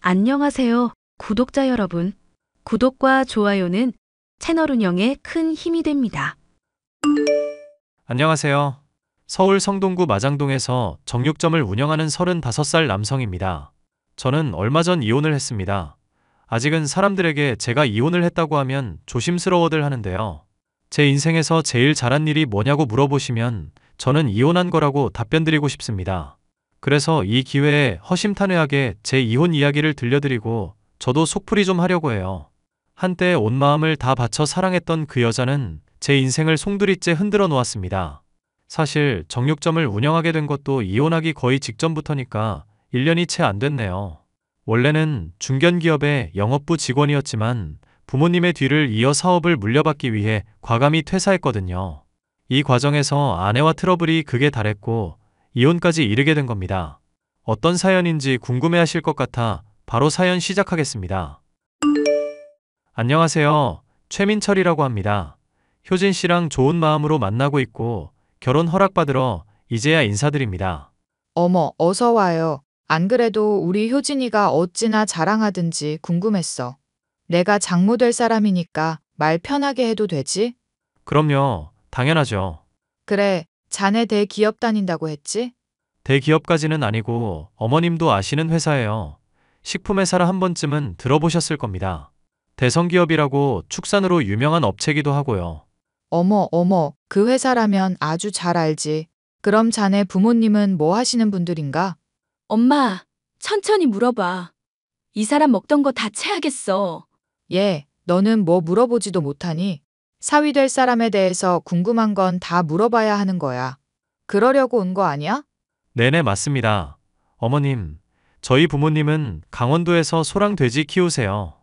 안녕하세요, 구독자 여러분. 구독과 좋아요는 채널 운영에 큰 힘이 됩니다. 안녕하세요. 서울 성동구 마장동에서 정육점을 운영하는 35살 남성입니다. 저는 얼마 전 이혼을 했습니다. 아직은 사람들에게 제가 이혼을 했다고 하면 조심스러워들 하는데요. 제 인생에서 제일 잘한 일이 뭐냐고 물어보시면 저는 이혼한 거라고 답변드리고 싶습니다. 그래서 이 기회에 허심탄회하게 제 이혼 이야기를 들려드리고 저도 속풀이 좀 하려고 해요. 한때 온 마음을 다 바쳐 사랑했던 그 여자는 제 인생을 송두리째 흔들어 놓았습니다. 사실 정육점을 운영하게 된 것도 이혼하기 거의 직전부터니까 1년이 채 안 됐네요. 원래는 중견기업의 영업부 직원이었지만 부모님의 뒤를 이어 사업을 물려받기 위해 과감히 퇴사했거든요. 이 과정에서 아내와 트러블이 극에 달했고 이혼까지 이르게 된 겁니다. 어떤 사연인지 궁금해하실 것 같아 바로 사연 시작하겠습니다. 안녕하세요. 최민철이라고 합니다. 효진 씨랑 좋은 마음으로 만나고 있고 결혼 허락받으러 이제야 인사드립니다. 어머, 어서 와요. 안 그래도 우리 효진이가 어찌나 자랑하든지 궁금했어. 내가 장모 될 사람이니까 말 편하게 해도 되지? 그럼요. 당연하죠. 그래, 자네 대기업 다닌다고 했지? 대기업까지는 아니고 어머님도 아시는 회사예요. 식품회사라 한 번쯤은 들어보셨을 겁니다. 대성기업이라고 축산으로 유명한 업체기도 하고요. 어머, 어머, 그 회사라면 아주 잘 알지. 그럼 자네 부모님은 뭐 하시는 분들인가? 엄마, 천천히 물어봐. 이 사람 먹던 거 다 체하겠어. 예, 너는 뭐 물어보지도 못하니? 사위 될 사람에 대해서 궁금한 건 다 물어봐야 하는 거야. 그러려고 온 거 아니야? 네네, 맞습니다. 어머님, 저희 부모님은 강원도에서 소랑 돼지 키우세요.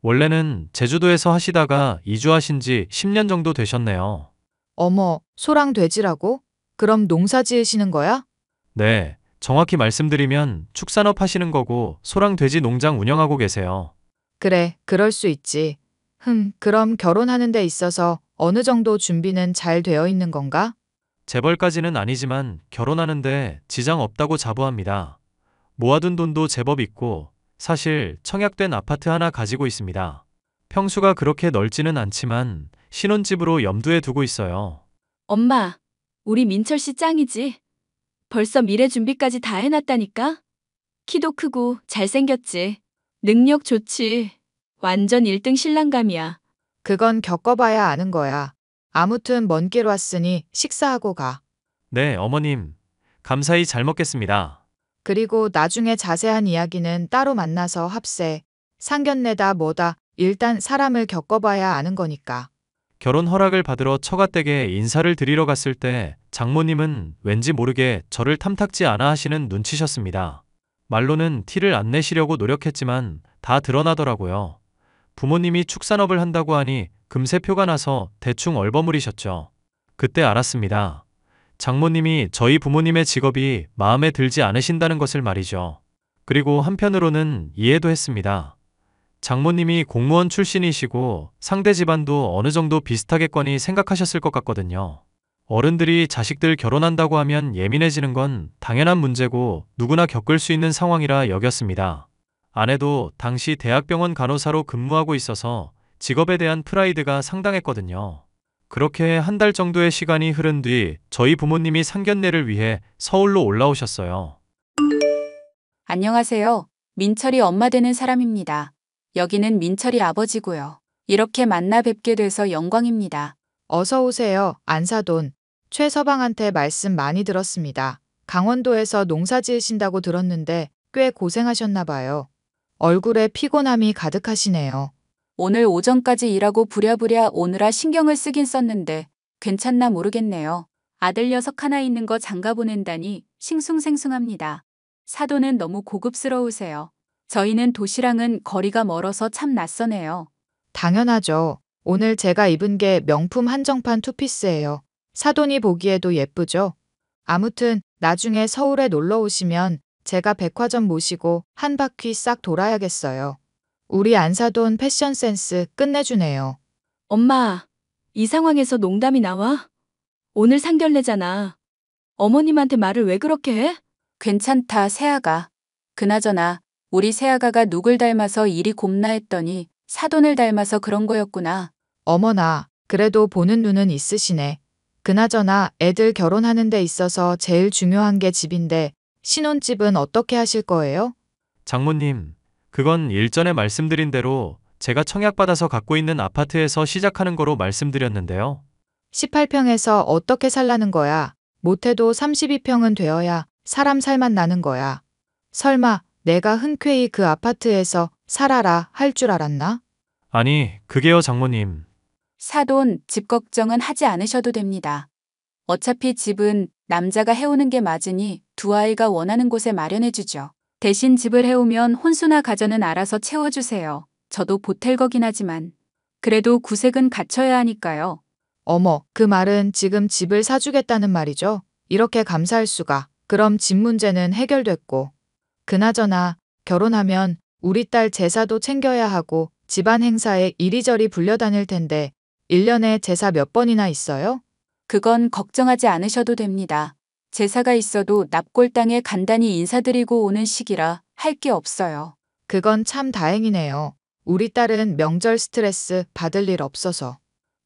원래는 제주도에서 하시다가 이주하신 지 10년 정도 되셨네요. 어머, 소랑 돼지라고? 그럼 농사 지으시는 거야? 네, 정확히 말씀드리면 축산업 하시는 거고 소랑 돼지 농장 운영하고 계세요. 그래, 그럴 수 있지. 그럼 결혼하는 데 있어서 어느 정도 준비는 잘 되어 있는 건가? 재벌까지는 아니지만 결혼하는데 지장 없다고 자부합니다. 모아둔 돈도 제법 있고 사실 청약된 아파트 하나 가지고 있습니다. 평수가 그렇게 넓지는 않지만 신혼집으로 염두에 두고 있어요. 엄마, 우리 민철 씨 짱이지? 벌써 미래 준비까지 다 해놨다니까? 키도 크고 잘생겼지? 능력 좋지? 완전 1등 신랑감이야. 그건 겪어봐야 아는 거야. 아무튼 먼 길 왔으니 식사하고 가. 네, 어머님. 감사히 잘 먹겠습니다. 그리고 나중에 자세한 이야기는 따로 만나서 합세. 상견례다 뭐다. 일단 사람을 겪어봐야 아는 거니까. 결혼 허락을 받으러 처가댁에 인사를 드리러 갔을 때 장모님은 왠지 모르게 저를 탐탁지 않아 하시는 눈치셨습니다. 말로는 티를 안 내시려고 노력했지만 다 드러나더라고요. 부모님이 축산업을 한다고 하니 금세 표가 나서 대충 얼버무리셨죠. 그때 알았습니다. 장모님이 저희 부모님의 직업이 마음에 들지 않으신다는 것을 말이죠. 그리고 한편으로는 이해도 했습니다. 장모님이 공무원 출신이시고 상대 집안도 어느 정도 비슷하겠거니 생각하셨을 것 같거든요. 어른들이 자식들 결혼한다고 하면 예민해지는 건 당연한 문제고 누구나 겪을 수 있는 상황이라 여겼습니다. 아내도 당시 대학병원 간호사로 근무하고 있어서 직업에 대한 프라이드가 상당했거든요. 그렇게 한 달 정도의 시간이 흐른 뒤 저희 부모님이 상견례를 위해 서울로 올라오셨어요. 안녕하세요. 민철이 엄마 되는 사람입니다. 여기는 민철이 아버지고요. 이렇게 만나 뵙게 돼서 영광입니다. 어서 오세요. 안사돈. 최서방한테 말씀 많이 들었습니다. 강원도에서 농사 지으신다고 들었는데 꽤 고생하셨나 봐요. 얼굴에 피곤함이 가득하시네요. 오늘 오전까지 일하고 부랴부랴 오느라 신경을 쓰긴 썼는데 괜찮나 모르겠네요. 아들 녀석 하나 있는 거 장가 보낸다니 싱숭생숭합니다. 사돈은 너무 고급스러우세요. 저희는 도시랑은 거리가 멀어서 참 낯서네요. 당연하죠. 오늘 제가 입은 게 명품 한정판 투피스예요. 사돈이 보기에도 예쁘죠? 아무튼 나중에 서울에 놀러 오시면 제가 백화점 모시고 한 바퀴 싹 돌아야겠어요. 우리 안사돈 패션 센스 끝내주네요. 엄마, 이 상황에서 농담이 나와? 오늘 상견례잖아. 어머님한테 말을 왜 그렇게 해? 괜찮다, 세아가. 그나저나 우리 새아가가 누굴 닮아서 일이 곱나 했더니 사돈을 닮아서 그런 거였구나. 어머나, 그래도 보는 눈은 있으시네. 그나저나 애들 결혼하는 데 있어서 제일 중요한 게 집인데 신혼집은 어떻게 하실 거예요? 장모님, 그건 일전에 말씀드린 대로 제가 청약받아서 갖고 있는 아파트에서 시작하는 거로 말씀드렸는데요. 18평에서 어떻게 살라는 거야? 못해도 32평은 되어야 사람 살맛 나는 거야. 설마 내가 흔쾌히 그 아파트에서 살아라 할 줄 알았나? 아니, 그게요, 장모님. 사돈, 집 걱정은 하지 않으셔도 됩니다. 어차피 집은 남자가 해오는 게 맞으니 두 아이가 원하는 곳에 마련해주죠. 대신 집을 해오면 혼수나 가전은 알아서 채워주세요. 저도 보탤 거긴 하지만. 그래도 구색은 갖춰야 하니까요. 어머, 그 말은 지금 집을 사주겠다는 말이죠? 이렇게 감사할 수가. 그럼 집 문제는 해결됐고. 그나저나 결혼하면 우리 딸 제사도 챙겨야 하고 집안 행사에 이리저리 불려다닐 텐데 1년에 제사 몇 번이나 있어요? 그건 걱정하지 않으셔도 됩니다. 제사가 있어도 납골당에 간단히 인사드리고 오는 시기라 할 게 없어요. 그건 참 다행이네요. 우리 딸은 명절 스트레스 받을 일 없어서.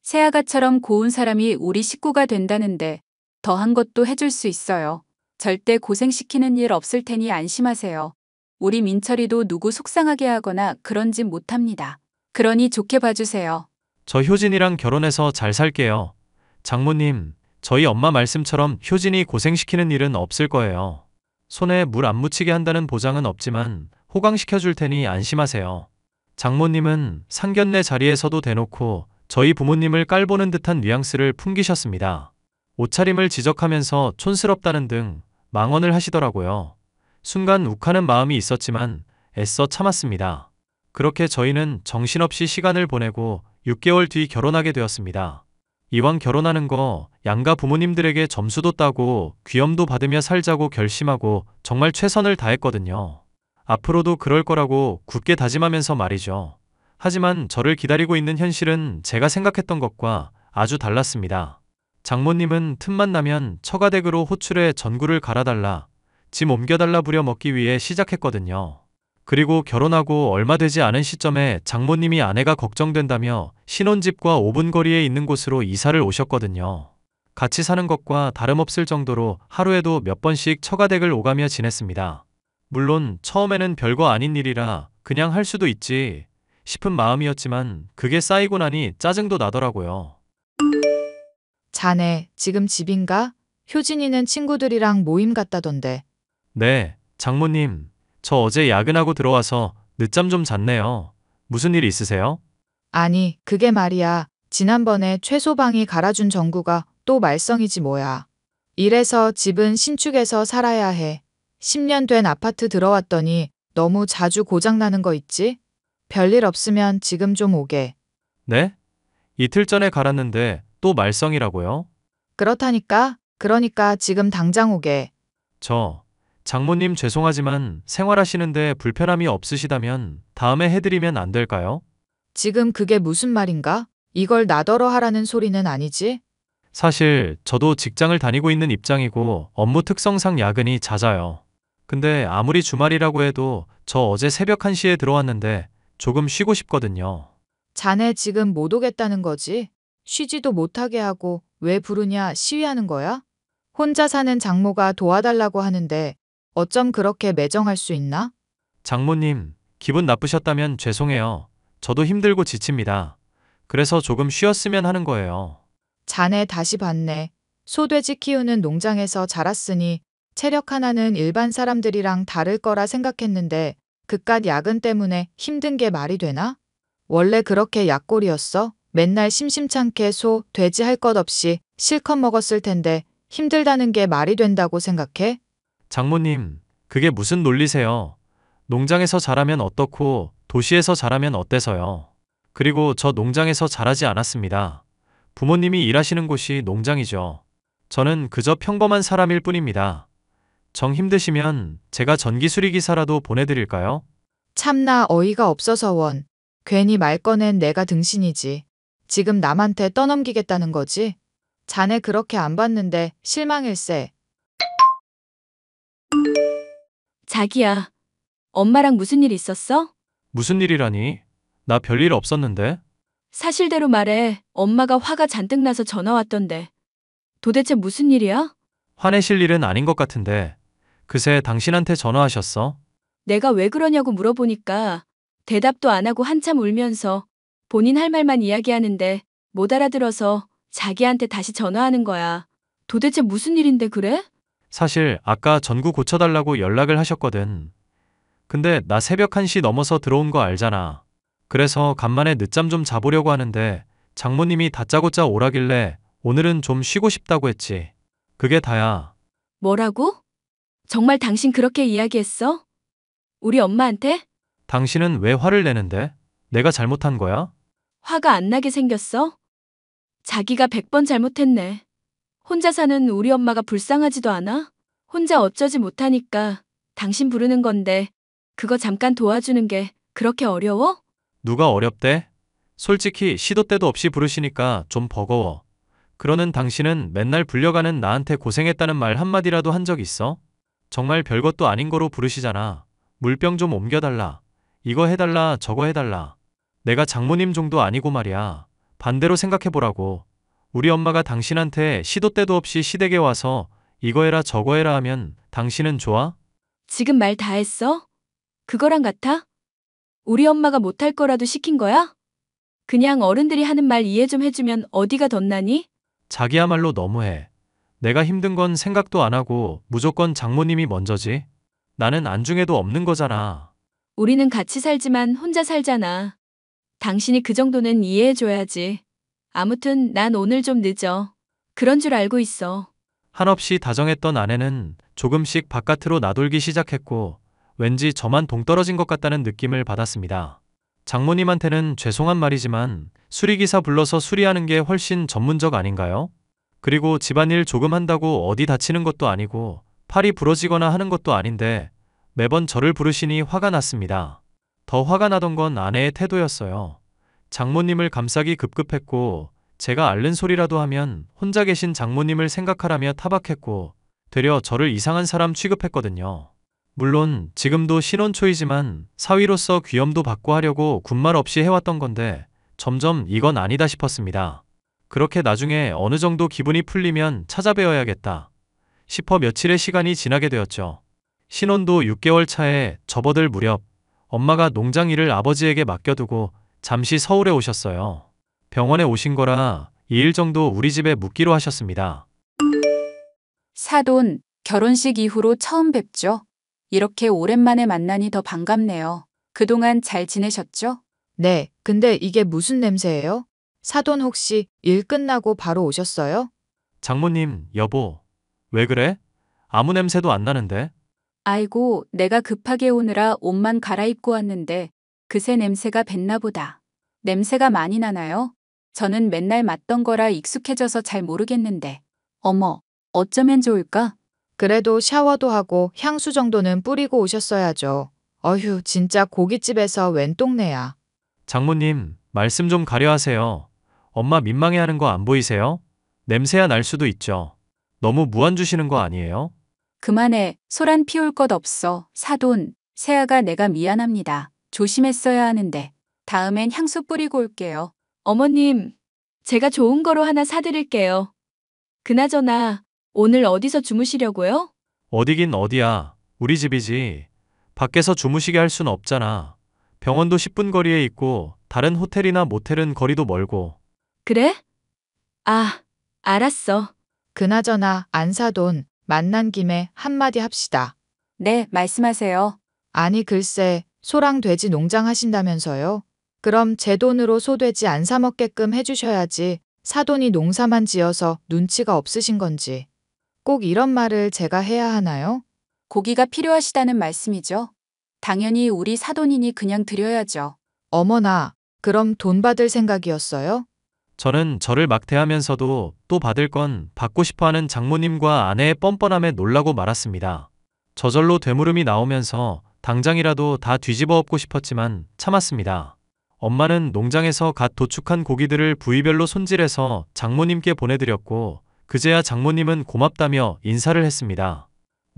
새아가처럼 고운 사람이 우리 식구가 된다는데 더한 것도 해줄 수 있어요. 절대 고생시키는 일 없을 테니 안심하세요. 우리 민철이도 누구 속상하게 하거나 그런 짓 못합니다. 그러니 좋게 봐주세요. 저 효진이랑 결혼해서 잘 살게요. 장모님, 저희 엄마 말씀처럼 효진이 고생시키는 일은 없을 거예요. 손에 물 안 묻히게 한다는 보장은 없지만 호강시켜 줄 테니 안심하세요. 장모님은 상견례 자리에서도 대놓고 저희 부모님을 깔보는 듯한 뉘앙스를 풍기셨습니다. 옷차림을 지적하면서 촌스럽다는 등 망언을 하시더라고요. 순간 욱하는 마음이 있었지만 애써 참았습니다. 그렇게 저희는 정신없이 시간을 보내고 6개월 뒤 결혼하게 되었습니다. 이왕 결혼하는 거 양가 부모님들에게 점수도 따고 귀염도 받으며 살자고 결심하고 정말 최선을 다했거든요. 앞으로도 그럴 거라고 굳게 다짐하면서 말이죠. 하지만 저를 기다리고 있는 현실은 제가 생각했던 것과 아주 달랐습니다. 장모님은 틈만 나면 처가댁으로 호출해 전구를 갈아달라, 짐 옮겨달라 부려 먹기 위해 시작했거든요. 그리고 결혼하고 얼마 되지 않은 시점에 장모님이 아내가 걱정된다며 신혼집과 5분 거리에 있는 곳으로 이사를 오셨거든요. 같이 사는 것과 다름없을 정도로 하루에도 몇 번씩 처가댁을 오가며 지냈습니다. 물론 처음에는 별거 아닌 일이라 그냥 할 수도 있지 싶은 마음이었지만 그게 쌓이고 나니 짜증도 나더라고요. 자네, 지금 집인가? 효진이는 친구들이랑 모임 갔다던데. 네, 장모님. 저 어제 야근하고 들어와서 늦잠 좀 잤네요. 무슨 일 있으세요? 아니, 그게 말이야. 지난번에 최소방이 갈아준 전구가 또 말썽이지 뭐야. 이래서 집은 신축에서 살아야 해. 10년 된 아파트 들어왔더니 너무 자주 고장나는 거 있지? 별일 없으면 지금 좀 오게. 네? 이틀 전에 갈았는데 또 말썽이라고요? 그렇다니까? 그러니까 지금 당장 오게. 장모님 죄송하지만 생활하시는데 불편함이 없으시다면 다음에 해드리면 안 될까요? 지금 그게 무슨 말인가? 이걸 나더러 하라는 소리는 아니지? 사실 저도 직장을 다니고 있는 입장이고 업무 특성상 야근이 잦아요. 근데 아무리 주말이라고 해도 저 어제 새벽 1시에 들어왔는데 조금 쉬고 싶거든요. 자네 지금 못 오겠다는 거지? 쉬지도 못하게 하고 왜 부르냐 시위하는 거야? 혼자 사는 장모가 도와달라고 하는데 어쩜 그렇게 매정할 수 있나? 장모님, 기분 나쁘셨다면 죄송해요. 저도 힘들고 지칩니다. 그래서 조금 쉬었으면 하는 거예요. 자네 다시 봤네. 소돼지 키우는 농장에서 자랐으니 체력 하나는 일반 사람들이랑 다를 거라 생각했는데 그깟 야근 때문에 힘든 게 말이 되나? 원래 그렇게 약골이었어? 맨날 심심찮게 소, 돼지 할 것 없이 실컷 먹었을 텐데 힘들다는 게 말이 된다고 생각해? 장모님, 그게 무슨 논리세요? 농장에서 자라면 어떻고 도시에서 자라면 어때서요? 그리고 저 농장에서 자라지 않았습니다. 부모님이 일하시는 곳이 농장이죠. 저는 그저 평범한 사람일 뿐입니다. 정 힘드시면 제가 전기 수리기사라도 보내드릴까요? 참나 어이가 없어서 원. 괜히 말 꺼낸 내가 등신이지. 지금 남한테 떠넘기겠다는 거지? 자네 그렇게 안 봤는데 실망일세. 자기야, 엄마랑 무슨 일 있었어? 무슨 일이라니? 나 별일 없었는데? 사실대로 말해. 엄마가 화가 잔뜩 나서 전화 왔던데. 도대체 무슨 일이야? 화내실 일은 아닌 것 같은데. 그새 당신한테 전화하셨어? 내가 왜 그러냐고 물어보니까 대답도 안 하고 한참 울면서 본인 할 말만 이야기하는데 못 알아들어서 자기한테 다시 전화하는 거야. 도대체 무슨 일인데 그래? 사실 아까 전구 고쳐달라고 연락을 하셨거든. 근데 나 새벽 1시 넘어서 들어온 거 알잖아. 그래서 간만에 늦잠 좀 자보려고 하는데 장모님이 다짜고짜 오라길래 오늘은 좀 쉬고 싶다고 했지. 그게 다야. 뭐라고? 정말 당신 그렇게 이야기했어? 우리 엄마한테? 당신은 왜 화를 내는데? 내가 잘못한 거야? 화가 안 나게 생겼어? 자기가 100번 잘못했네. 혼자 사는 우리 엄마가 불쌍하지도 않아? 혼자 어쩌지 못하니까 당신 부르는 건데 그거 잠깐 도와주는 게 그렇게 어려워? 누가 어렵대? 솔직히 시도 때도 없이 부르시니까 좀 버거워. 그러는 당신은 맨날 불려가는 나한테 고생했다는 말 한마디라도 한 적 있어? 정말 별것도 아닌 거로 부르시잖아. 물병 좀 옮겨달라. 이거 해달라, 저거 해달라. 내가 장모님 정도 아니고 말이야. 반대로 생각해보라고. 우리 엄마가 당신한테 시도 때도 없이 시댁에 와서 이거 해라 저거 해라 하면 당신은 좋아? 지금 말 다 했어? 그거랑 같아? 우리 엄마가 못할 거라도 시킨 거야? 그냥 어른들이 하는 말 이해 좀 해주면 어디가 덧나니? 자기야말로 너무해. 내가 힘든 건 생각도 안 하고 무조건 장모님이 먼저지. 나는 안중에도 없는 거잖아. 우리는 같이 살지만 혼자 살잖아. 당신이 그 정도는 이해해줘야지. 아무튼 난 오늘 좀 늦어. 그런 줄 알고 있어. 한없이 다정했던 아내는 조금씩 바깥으로 나돌기 시작했고 왠지 저만 동떨어진 것 같다는 느낌을 받았습니다. 장모님한테는 죄송한 말이지만 수리기사 불러서 수리하는 게 훨씬 전문적 아닌가요? 그리고 집안일 조금 한다고 어디 다치는 것도 아니고 팔이 부러지거나 하는 것도 아닌데 매번 저를 부르시니 화가 났습니다. 더 화가 나던 건 아내의 태도였어요. 장모님을 감싸기 급급했고 제가 앓는 소리라도 하면 혼자 계신 장모님을 생각하라며 타박했고 되려 저를 이상한 사람 취급했거든요. 물론 지금도 신혼 초이지만 사위로서 귀염도 받고 하려고 군말 없이 해왔던 건데 점점 이건 아니다 싶었습니다. 그렇게 나중에 어느 정도 기분이 풀리면 찾아뵈어야겠다 싶어 며칠의 시간이 지나게 되었죠. 신혼도 6개월 차에 접어들 무렵 엄마가 농장 일을 아버지에게 맡겨두고 잠시 서울에 오셨어요. 병원에 오신 거라 2일 정도 우리 집에 묵기로 하셨습니다. 사돈, 결혼식 이후로 처음 뵙죠? 이렇게 오랜만에 만나니 더 반갑네요. 그동안 잘 지내셨죠? 네, 근데 이게 무슨 냄새예요? 사돈 혹시 일 끝나고 바로 오셨어요? 장모님, 여보, 왜 그래? 아무 냄새도 안 나는데? 아이고, 내가 급하게 오느라 옷만 갈아입고 왔는데 그새 냄새가 뱄나 보다. 냄새가 많이 나나요? 저는 맨날 맡던 거라 익숙해져서 잘 모르겠는데. 어머, 어쩌면 좋을까? 그래도 샤워도 하고 향수 정도는 뿌리고 오셨어야죠. 어휴, 진짜 고깃집에서 웬 똥내야. 장모님, 말씀 좀 가려 하세요. 엄마 민망해하는 거 안 보이세요? 냄새야 날 수도 있죠. 너무 무안 주시는 거 아니에요? 그만해, 소란 피울 것 없어. 사돈, 새아가 내가 미안합니다. 조심했어야 하는데. 다음엔 향수 뿌리고 올게요. 어머님, 제가 좋은 거로 하나 사드릴게요. 그나저나 오늘 어디서 주무시려고요? 어디긴 어디야. 우리 집이지. 밖에서 주무시게 할 순 없잖아. 병원도 10분 거리에 있고 다른 호텔이나 모텔은 거리도 멀고. 그래? 아, 알았어. 그나저나 안사돈, 만난 김에 한마디 합시다. 네, 말씀하세요. 아니 글쎄, 소랑 돼지 농장 하신다면서요? 그럼 제 돈으로 소돼지 안 사 먹게끔 해주셔야지. 사돈이 농사만 지어서 눈치가 없으신 건지. 꼭 이런 말을 제가 해야 하나요? 고기가 필요하시다는 말씀이죠? 당연히 우리 사돈이니 그냥 드려야죠. 어머나, 그럼 돈 받을 생각이었어요? 저는 저를 막대하면서도 또 받을 건 받고 싶어하는 장모님과 아내의 뻔뻔함에 놀라고 말았습니다. 저절로 되물음이 나오면서 당장이라도 다 뒤집어 엎고 싶었지만 참았습니다. 엄마는 농장에서 갓 도축한 고기들을 부위별로 손질해서 장모님께 보내드렸고 그제야 장모님은 고맙다며 인사를 했습니다.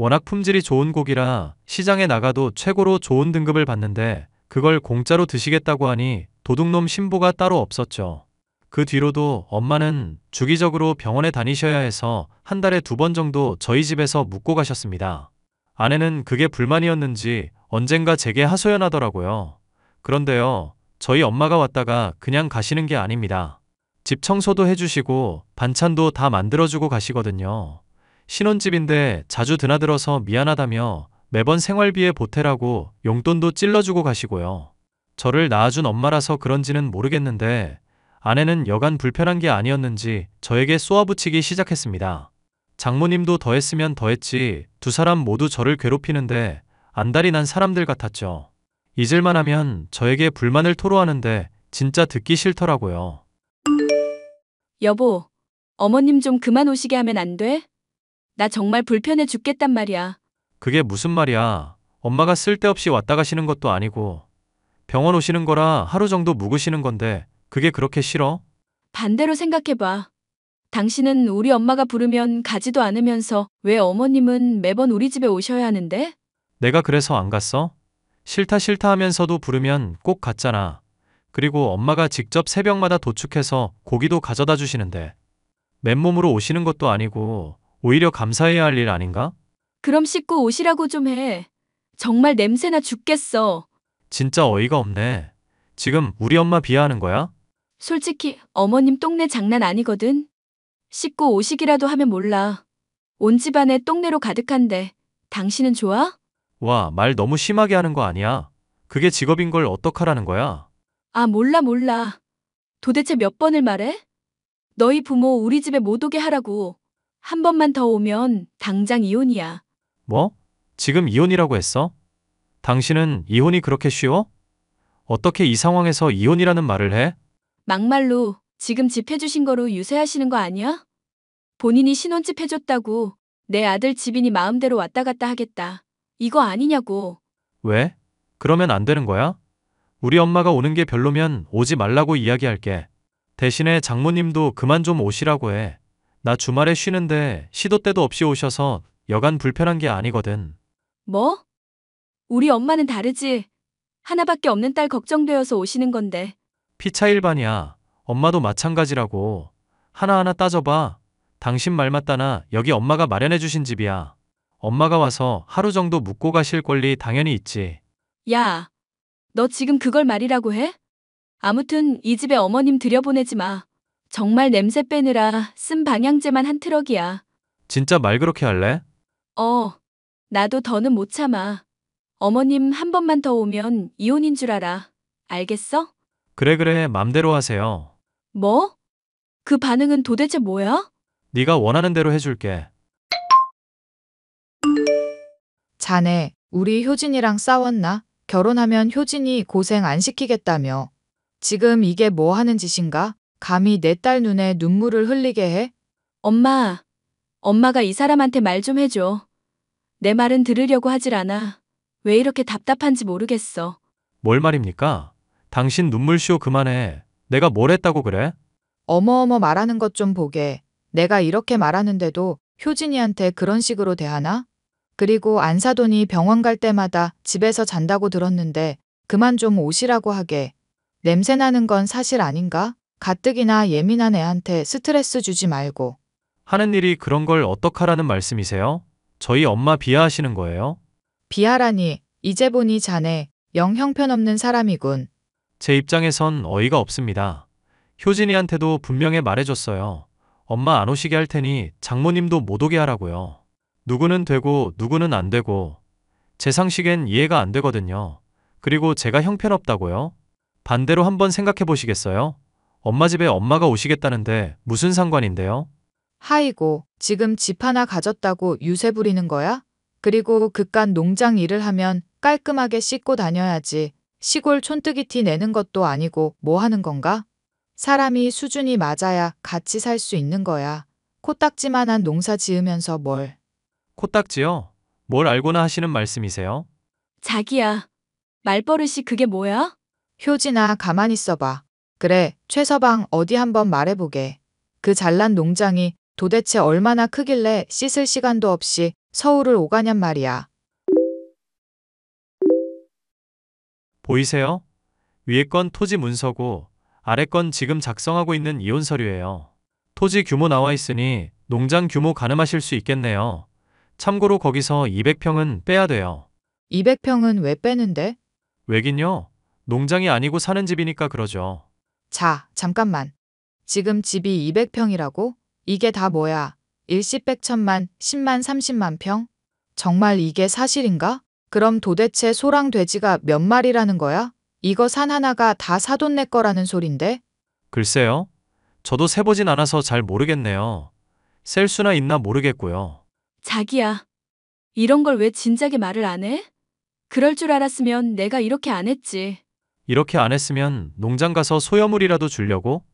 워낙 품질이 좋은 고기라 시장에 나가도 최고로 좋은 등급을 받는데 그걸 공짜로 드시겠다고 하니 도둑놈 신보가 따로 없었죠. 그 뒤로도 엄마는 주기적으로 병원에 다니셔야 해서 한 달에 2번 정도 저희 집에서 묵고 가셨습니다. 아내는 그게 불만이었는지 언젠가 제게 하소연하더라고요. 그런데요, 저희 엄마가 왔다가 그냥 가시는 게 아닙니다. 집 청소도 해주시고 반찬도 다 만들어주고 가시거든요. 신혼집인데 자주 드나들어서 미안하다며 매번 생활비에 보태라고 용돈도 찔러주고 가시고요. 저를 낳아준 엄마라서 그런지는 모르겠는데 아내는 여간 불편한 게 아니었는지 저에게 쏘아붙이기 시작했습니다. 장모님도 더했으면 더했지 두 사람 모두 저를 괴롭히는데 안달이 난 사람들 같았죠. 잊을만 하면 저에게 불만을 토로하는데 진짜 듣기 싫더라고요. 여보, 어머님 좀 그만 오시게 하면 안 돼? 나 정말 불편해 죽겠단 말이야. 그게 무슨 말이야. 엄마가 쓸데없이 왔다 가시는 것도 아니고 병원 오시는 거라 하루 정도 묵으시는 건데 그게 그렇게 싫어? 반대로 생각해봐. 당신은 우리 엄마가 부르면 가지도 않으면서 왜 어머님은 매번 우리 집에 오셔야 하는데? 내가 그래서 안 갔어? 싫다 싫다 하면서도 부르면 꼭 갔잖아. 그리고 엄마가 직접 새벽마다 도축해서 고기도 가져다 주시는데 맨몸으로 오시는 것도 아니고 오히려 감사해야 할 일 아닌가? 그럼 씻고 오시라고 좀 해. 정말 냄새나 죽겠어. 진짜 어이가 없네. 지금 우리 엄마 비하하는 거야? 솔직히 어머님 똥내 장난 아니거든. 씻고 오시기라도 하면 몰라. 온 집안에 똥내로 가득한데 당신은 좋아? 와, 말 너무 심하게 하는 거 아니야? 그게 직업인 걸 어떡하라는 거야? 아, 몰라. 도대체 몇 번을 말해? 너희 부모 우리 집에 못 오게 하라고. 한 번만 더 오면 당장 이혼이야. 뭐? 지금 이혼이라고 했어? 당신은 이혼이 그렇게 쉬워? 어떻게 이 상황에서 이혼이라는 말을 해? 막말로 지금 집 해주신 거로 유세하시는 거 아니야? 본인이 신혼집 해줬다고 내 아들 집이니 마음대로 왔다 갔다 하겠다. 이거 아니냐고. 왜? 그러면 안 되는 거야? 우리 엄마가 오는 게 별로면 오지 말라고 이야기할게. 대신에 장모님도 그만 좀 오시라고 해. 나 주말에 쉬는데 시도 때도 없이 오셔서 여간 불편한 게 아니거든. 뭐? 우리 엄마는 다르지. 하나밖에 없는 딸 걱정되어서 오시는 건데. 피차 일반이야. 엄마도 마찬가지라고. 하나하나 따져봐. 당신 말 맞다나 여기 엄마가 마련해 주신 집이야. 엄마가 와서 하루 정도 묵고 가실 권리 당연히 있지. 야, 너 지금 그걸 말이라고 해? 아무튼 이 집에 어머님 들여보내지 마. 정말 냄새 빼느라 쓴 방향제만 한 트럭이야. 진짜 말 그렇게 할래? 나도 더는 못 참아. 어머님 한 번만 더 오면 이혼인 줄 알아. 알겠어? 그래, 맘대로 하세요. 뭐? 그 반응은 도대체 뭐야? 네가 원하는 대로 해줄게. 자네, 우리 효진이랑 싸웠나? 결혼하면 효진이 고생 안 시키겠다며. 지금 이게 뭐 하는 짓인가? 감히 내 딸 눈에 눈물을 흘리게 해? 엄마가 이 사람한테 말 좀 해줘. 내 말은 들으려고 하질 않아. 왜 이렇게 답답한지 모르겠어. 뭘 말입니까? 당신 눈물쇼 그만해. 내가 뭘 했다고 그래? 어머어머 말하는 것 좀 보게. 내가 이렇게 말하는데도 효진이한테 그런 식으로 대하나? 그리고 안사돈이 병원 갈 때마다 집에서 잔다고 들었는데 그만 좀 오시라고 하게. 냄새 나는 건 사실 아닌가? 가뜩이나 예민한 애한테 스트레스 주지 말고. 하는 일이 그런 걸 어떡하라는 말씀이세요? 저희 엄마 비하하시는 거예요? 비하라니, 이제 보니 자네 영 형편없는 사람이군. 제 입장에선 어이가 없습니다. 효진이한테도 분명히 말해줬어요. 엄마 안 오시게 할 테니 장모님도 못 오게 하라고요. 누구는 되고 누구는 안 되고 제 상식엔 이해가 안 되거든요. 그리고 제가 형편없다고요? 반대로 한번 생각해 보시겠어요? 엄마 집에 엄마가 오시겠다는데 무슨 상관인데요? 하이고, 지금 집 하나 가졌다고 유세 부리는 거야? 그리고 그깟 농장 일을 하면 깔끔하게 씻고 다녀야지. 시골 촌뜨기 티 내는 것도 아니고 뭐 하는 건가? 사람이 수준이 맞아야 같이 살 수 있는 거야. 코딱지만한 농사 지으면서 뭘. 코딱지요? 뭘 알고나 하시는 말씀이세요? 자기야, 말버릇이 그게 뭐야? 효진아, 가만히 있어봐. 그래, 최서방 어디 한번 말해보게. 그 잘난 농장이 도대체 얼마나 크길래 씻을 시간도 없이 서울을 오가냔 말이야. 보이세요? 위에 건 토지 문서고 아래 건 지금 작성하고 있는 이혼 서류예요. 토지 규모 나와 있으니 농장 규모 가늠하실 수 있겠네요. 참고로 거기서 200평은 빼야 돼요. 200평은 왜 빼는데? 왜긴요? 농장이 아니고 사는 집이니까 그러죠. 자, 잠깐만. 지금 집이 200평이라고? 이게 다 뭐야? 일시백천만, 10만, 30만 평? 정말 이게 사실인가? 그럼 도대체 소랑 돼지가 몇 마리라는 거야? 이거 산 하나가 다 사돈 내 거라는 소린데? 글쎄요. 저도 세보진 않아서 잘 모르겠네요. 셀 수나 있나 모르겠고요. 자기야, 이런 걸 왜 진작에 말을 안 해? 그럴 줄 알았으면 내가 이렇게 안 했지. 이렇게 안 했으면 농장 가서 소여물이라도 주려고?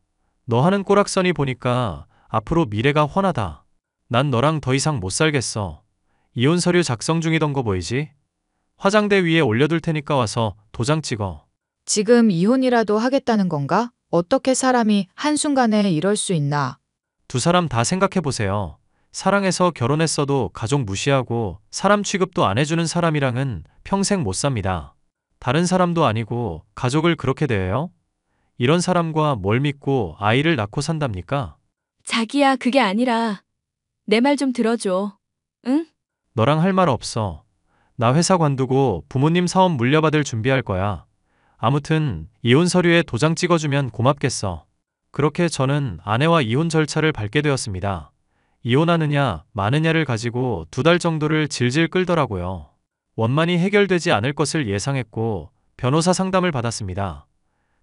너 하는 꼬락서니 보니까 앞으로 미래가 훤하다. 난 너랑 더 이상 못 살겠어. 이혼 서류 작성 중이던 거 보이지? 화장대 위에 올려둘 테니까 와서 도장 찍어. 지금 이혼이라도 하겠다는 건가? 어떻게 사람이 한순간에 이럴 수 있나? 두 사람 다 생각해 보세요. 사랑해서 결혼했어도 가족 무시하고 사람 취급도 안 해주는 사람이랑은 평생 못 삽니다. 다른 사람도 아니고 가족을 그렇게 대해요? 이런 사람과 뭘 믿고 아이를 낳고 산답니까? 자기야, 그게 아니라 내 말 좀 들어줘. 응? 너랑 할 말 없어. 나 회사 관두고 부모님 사업 물려받을 준비할 거야. 아무튼 이혼 서류에 도장 찍어주면 고맙겠어. 그렇게 저는 아내와 이혼 절차를 밟게 되었습니다. 이혼하느냐 마느냐를 가지고 2달 정도를 질질 끌더라고요. 원만히 해결되지 않을 것을 예상했고 변호사 상담을 받았습니다.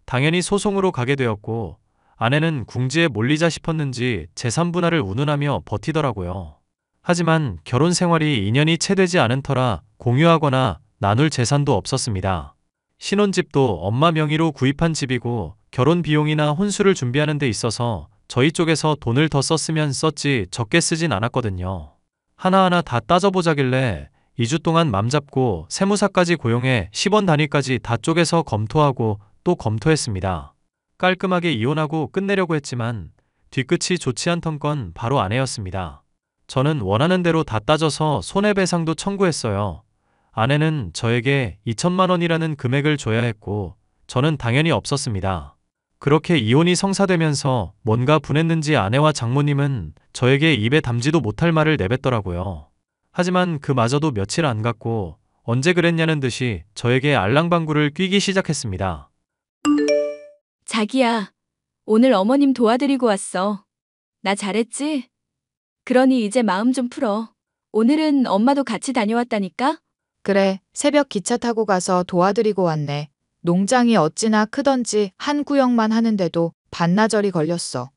당연히 소송으로 가게 되었고 아내는 궁지에 몰리자 싶었는지 재산 분할을 운운하며 버티더라고요. 하지만 결혼 생활이 2년이 채 되지 않은 터라 공유하거나 나눌 재산도 없었습니다. 신혼집도 엄마 명의로 구입한 집이고 결혼 비용이나 혼수를 준비하는 데 있어서 저희 쪽에서 돈을 더 썼으면 썼지 적게 쓰진 않았거든요. 하나하나 다 따져보자길래 2주 동안 맘 잡고 세무사까지 고용해 10원 단위까지 다 쪼개서 검토하고 또 검토했습니다. 깔끔하게 이혼하고 끝내려고 했지만 뒤끝이 좋지 않던 건 바로 아내였습니다. 저는 원하는 대로 다 따져서 손해배상도 청구했어요. 아내는 저에게 2천만 원이라는 금액을 줘야 했고 저는 당연히 없었습니다. 그렇게 이혼이 성사되면서 뭔가 분했는지 아내와 장모님은 저에게 입에 담지도 못할 말을 내뱉더라고요. 하지만 그마저도 며칠 안 갔고 언제 그랬냐는 듯이 저에게 알랑방구를 뀌기 시작했습니다. 자기야, 오늘 어머님 도와드리고 왔어. 나 잘했지? 그러니 이제 마음 좀 풀어. 오늘은 엄마도 같이 다녀왔다니까? 그래, 새벽 기차 타고 가서 도와드리고 왔네. 농장이 어찌나 크던지 한 구역만 하는데도 반나절이 걸렸어.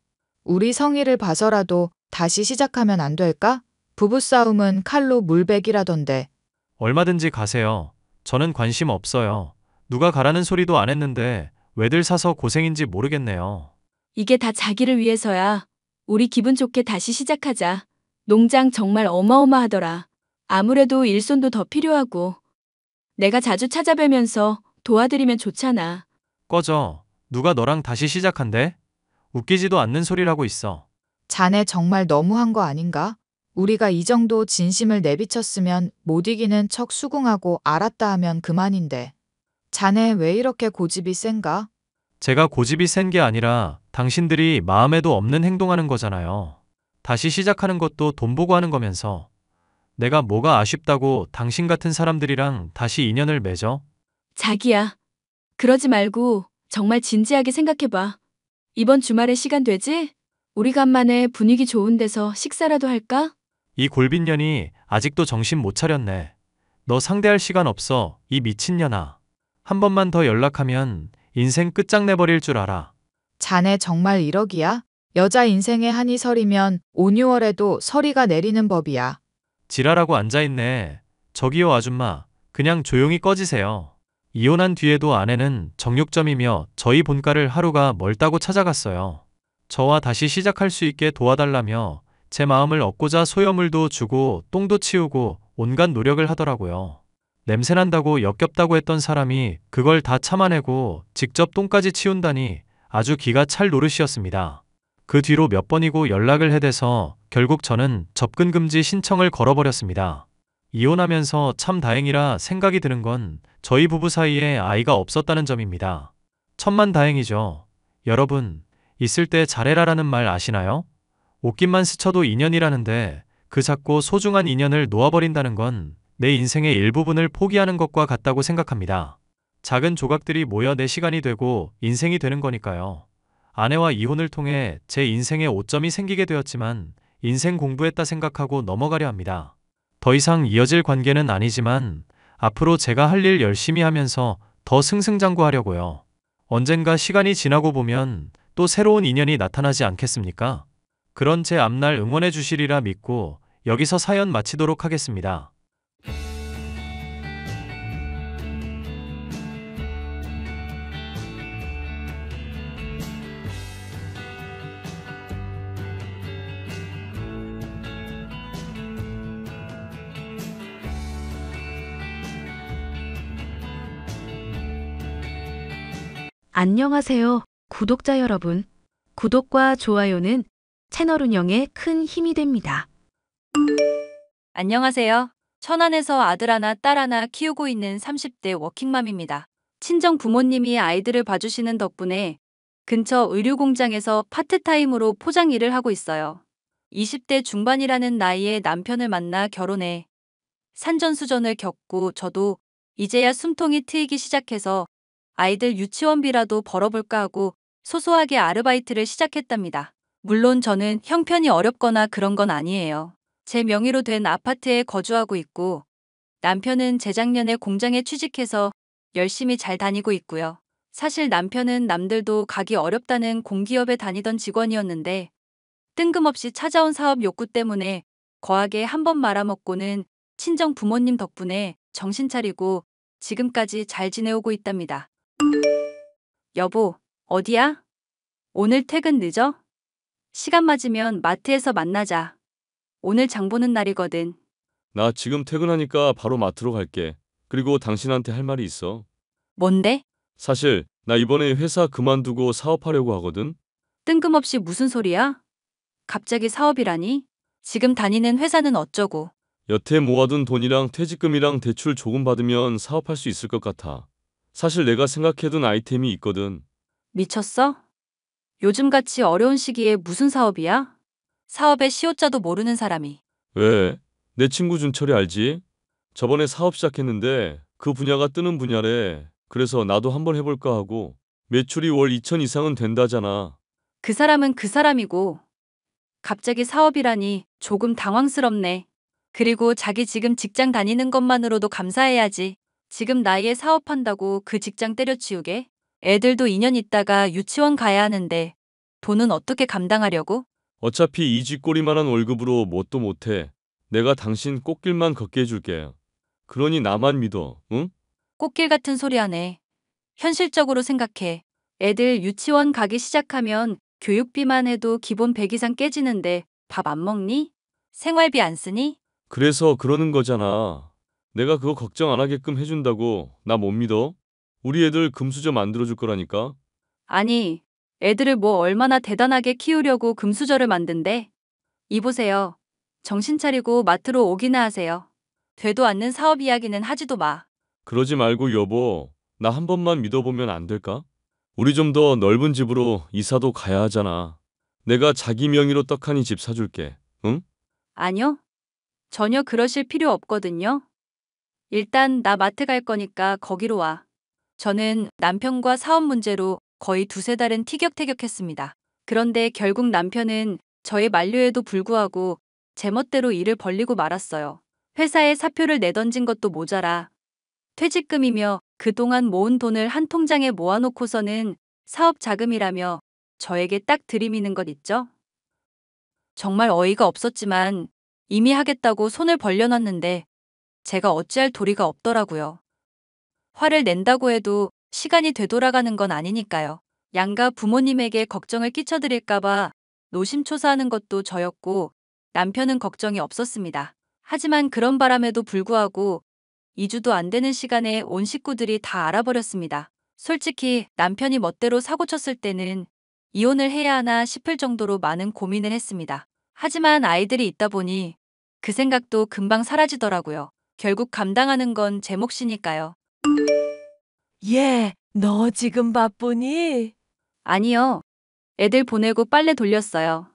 우리 성의를 봐서라도 다시 시작하면 안 될까? 부부싸움은 칼로 물베기라던데. 얼마든지 가세요. 저는 관심 없어요. 누가 가라는 소리도 안 했는데 왜들 사서 고생인지 모르겠네요. 이게 다 자기를 위해서야. 우리 기분 좋게 다시 시작하자. 농장 정말 어마어마하더라. 아무래도 일손도 더 필요하고. 내가 자주 찾아뵈면서 도와드리면 좋잖아. 꺼져. 누가 너랑 다시 시작한대? 웃기지도 않는 소리라고 있어. 자네 정말 너무한 거 아닌가? 우리가 이 정도 진심을 내비쳤으면 못 이기는 척 수긍하고 알았다 하면 그만인데. 자네 왜 이렇게 고집이 센가? 제가 고집이 센 게 아니라 당신들이 마음에도 없는 행동하는 거잖아요. 다시 시작하는 것도 돈 보고 하는 거면서 내가 뭐가 아쉽다고 당신 같은 사람들이랑 다시 인연을 맺어? 자기야, 그러지 말고 정말 진지하게 생각해봐. 이번 주말에 시간 되지? 우리 간만에 분위기 좋은 데서 식사라도 할까? 이 골빈년이 아직도 정신 못 차렸네. 너 상대할 시간 없어, 이 미친년아. 한 번만 더 연락하면 인생 끝장내버릴 줄 알아. 자네 정말 이러기야? 여자 인생에 한이 서리면 5, 6월에도 서리가 내리는 법이야. 지랄하고 앉아있네. 저기요 아줌마, 그냥 조용히 꺼지세요. 이혼한 뒤에도 아내는 정육점이며 저희 본가를 하루가 멀다고 찾아갔어요. 저와 다시 시작할 수 있게 도와달라며 제 마음을 얻고자 소여물도 주고 똥도 치우고 온갖 노력을 하더라고요. 냄새난다고 역겹다고 했던 사람이 그걸 다 참아내고 직접 똥까지 치운다니 아주 기가 찰 노릇이었습니다. 그 뒤로 몇 번이고 연락을 해대서 결국 저는 접근 금지 신청을 걸어버렸습니다. 이혼하면서 참 다행이라 생각이 드는 건 저희 부부 사이에 아이가 없었다는 점입니다. 천만다행이죠. 여러분, 있을 때 잘해라라는 말 아시나요? 옷깃만 스쳐도 인연이라는데 그 작고 소중한 인연을 놓아버린다는 건 내 인생의 일부분을 포기하는 것과 같다고 생각합니다. 작은 조각들이 모여 내 시간이 되고 인생이 되는 거니까요. 아내와 이혼을 통해 제 인생에 오점이 생기게 되었지만 인생 공부했다 생각하고 넘어가려 합니다. 더 이상 이어질 관계는 아니지만 앞으로 제가 할 일 열심히 하면서 더 승승장구하려고요. 언젠가 시간이 지나고 보면 또 새로운 인연이 나타나지 않겠습니까? 그런 제 앞날 응원해 주시리라 믿고 여기서 사연 마치도록 하겠습니다. 안녕하세요, 구독자 여러분. 구독과 좋아요는 채널 운영에 큰 힘이 됩니다. 안녕하세요. 천안에서 아들 하나, 딸 하나 키우고 있는 30대 워킹맘입니다. 친정 부모님이 아이들을 봐주시는 덕분에 근처 의류공장에서 파트타임으로 포장 일을 하고 있어요. 20대 중반이라는 나이에 남편을 만나 결혼해 산전수전을 겪고 저도 이제야 숨통이 트이기 시작해서 아이들 유치원비라도 벌어볼까 하고 소소하게 아르바이트를 시작했답니다. 물론 저는 형편이 어렵거나 그런 건 아니에요. 제 명의로 된 아파트에 거주하고 있고 남편은 재작년에 공장에 취직해서 열심히 잘 다니고 있고요. 사실 남편은 남들도 가기 어렵다는 공기업에 다니던 직원이었는데 뜬금없이 찾아온 사업 욕구 때문에 거하게 한 번 말아먹고는 친정 부모님 덕분에 정신 차리고 지금까지 잘 지내오고 있답니다. 여보, 어디야? 오늘 퇴근 늦어? 시간 맞으면 마트에서 만나자. 오늘 장 보는 날이거든. 나 지금 퇴근하니까 바로 마트로 갈게. 그리고 당신한테 할 말이 있어. 뭔데? 사실 나 이번에 회사 그만두고 사업하려고 하거든. 뜬금없이 무슨 소리야? 갑자기 사업이라니? 지금 다니는 회사는 어쩌고? 여태 모아둔 돈이랑 퇴직금이랑 대출 조금 받으면 사업할 수 있을 것 같아. 사실 내가 생각해둔 아이템이 있거든. 미쳤어? 요즘같이 어려운 시기에 무슨 사업이야? 사업의 시효자도 모르는 사람이. 왜? 내 친구 준철이 알지? 저번에 사업 시작했는데 그 분야가 뜨는 분야래. 그래서 나도 한번 해볼까 하고. 매출이 월 2천 이상은 된다잖아. 그 사람은 그 사람이고 갑자기 사업이라니 조금 당황스럽네. 그리고 자기 지금 직장 다니는 것만으로도 감사해야지. 지금 나이에 사업한다고 그 직장 때려치우게? 애들도 2년 있다가 유치원 가야 하는데 돈은 어떻게 감당하려고? 어차피 이 쥐꼬리만한 월급으로 뭣도 못해. 내가 당신 꽃길만 걷게 해줄게. 그러니 나만 믿어, 응? 꽃길 같은 소리 하네. 현실적으로 생각해. 애들 유치원 가기 시작하면 교육비만 해도 기본 100 이상 깨지는데 밥 안 먹니? 생활비 안 쓰니? 그래서 그러는 거잖아. 내가 그거 걱정 안 하게끔 해준다고. 나 못 믿어? 우리 애들 금수저 만들어줄 거라니까. 아니, 애들을 뭐 얼마나 대단하게 키우려고 금수저를 만든대? 이보세요. 정신 차리고 마트로 오기나 하세요. 되도 않는 사업 이야기는 하지도 마. 그러지 말고 여보, 나 한 번만 믿어보면 안 될까? 우리 좀 더 넓은 집으로 이사도 가야 하잖아. 내가 자기 명의로 떡하니 집 사줄게. 응? 아니요. 전혀 그러실 필요 없거든요. 일단 나 마트 갈 거니까 거기로 와. 저는 남편과 사업 문제로 거의 두세 달은 티격태격했습니다. 그런데 결국 남편은 저의 만류에도 불구하고 제멋대로 일을 벌리고 말았어요. 회사에 사표를 내던진 것도 모자라 퇴직금이며 그동안 모은 돈을 한 통장에 모아놓고서는 사업 자금이라며 저에게 딱 들이미는 것 있죠? 정말 어이가 없었지만 이미 하겠다고 손을 벌려놨는데 제가 어찌할 도리가 없더라고요. 화를 낸다고 해도 시간이 되돌아가는 건 아니니까요. 양가 부모님에게 걱정을 끼쳐드릴까봐 노심초사하는 것도 저였고 남편은 걱정이 없었습니다. 하지만 그런 바람에도 불구하고 2주도 안 되는 시간에 온 식구들이 다 알아버렸습니다. 솔직히 남편이 멋대로 사고쳤을 때는 이혼을 해야 하나 싶을 정도로 많은 고민을 했습니다. 하지만 아이들이 있다 보니 그 생각도 금방 사라지더라고요. 결국 감당하는 건 제 몫이니까요. 얘, 너 지금 바쁘니? 아니요. 애들 보내고 빨래 돌렸어요.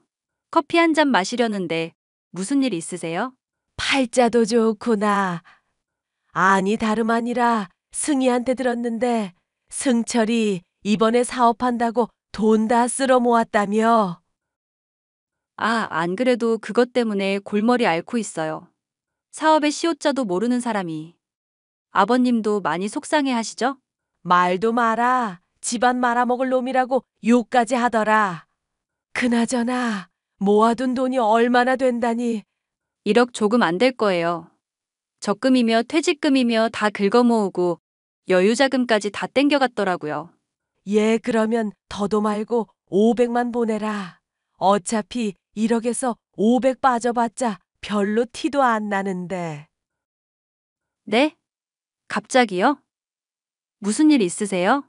커피 한 잔 마시려는데 무슨 일 있으세요? 팔자도 좋구나. 아니, 다름 아니라 승희한테 들었는데 승철이 이번에 사업한다고 돈 다 쓸어 모았다며. 아, 안 그래도 그것 때문에 골머리 앓고 있어요. 사업의 시효자도 모르는 사람이. 아버님도 많이 속상해 하시죠? 말도 마라. 집안 말아먹을 놈이라고 욕까지 하더라. 그나저나 모아둔 돈이 얼마나 된다니. 1억 조금 안 될 거예요. 적금이며 퇴직금이며 다 긁어 모으고 여유자금까지 다 땡겨갔더라고요. 얘 그러면 더도 말고 500만 보내라. 어차피 1억에서 500 빠져봤자 별로 티도 안 나는데. 네? 갑자기요? 무슨 일 있으세요?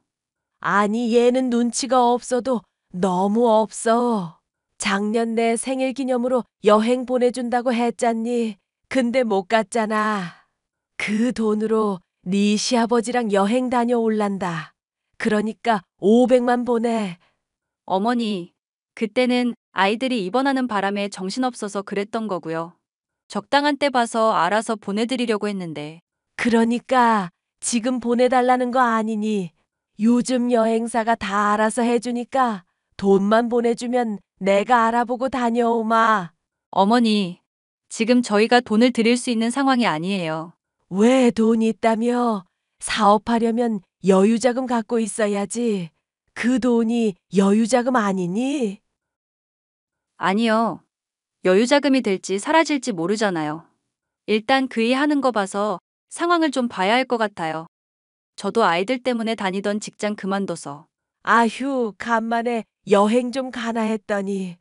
아니, 얘는 눈치가 없어도 너무 없어. 작년 내 생일 기념으로 여행 보내준다고 했잖니. 근데 못 갔잖아. 그 돈으로 네 시아버지랑 여행 다녀올란다. 그러니까 500만 보내. 어머니, 그때는 아이들이 입원하는 바람에 정신없어서 그랬던 거고요. 적당한 때 봐서 알아서 보내드리려고 했는데. 그러니까 지금 보내달라는 거 아니니. 요즘 여행사가 다 알아서 해주니까 돈만 보내주면 내가 알아보고 다녀오마. 어머니, 지금 저희가 돈을 드릴 수 있는 상황이 아니에요. 왜 돈이 있다며? 사업하려면 여유자금 갖고 있어야지. 그 돈이 여유자금 아니니? 아니요. 여유자금이 될지 사라질지 모르잖아요. 일단 그 일 하는 거 봐서 상황을 좀 봐야 할 것 같아요. 저도 아이들 때문에 다니던 직장 그만둬서. 아휴, 간만에 여행 좀 가나 했더니.